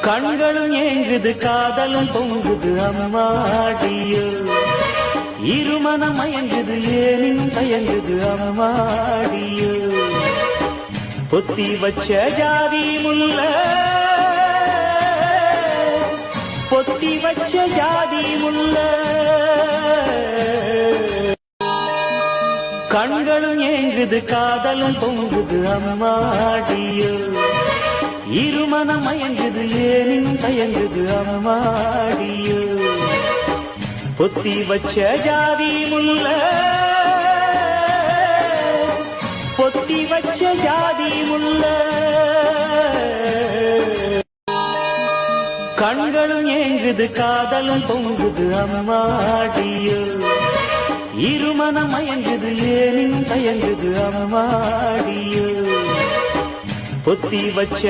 கண்களும் ஏங்குது காதலும் பொங்குது அம்மாடியோ இருமனம் மயங்குது ஏனினும் தயங்குது அம்மாடியோ பொத்தி வச்ச ஜாதி முல்ல பொத்தி வச்ச ஜாதி முல்ல கண்களும் ஏங்குது காதலும் பொங்குது அம்மாடியோ இருமனம் மயங்குது ஏனினும் தயங்குது அம்மாடியோ பொத்தி வச்ச ஜாதி முல்ல பொத்தி வச்ச ஜாதி முல்ல கண்களும் ஏங்குது காதலும் பொங்குது அம்மாடியோ இருமனம் மயங்குது ஏனினும் தயங்குது அம்மாடியோ பொத்தி வச்ச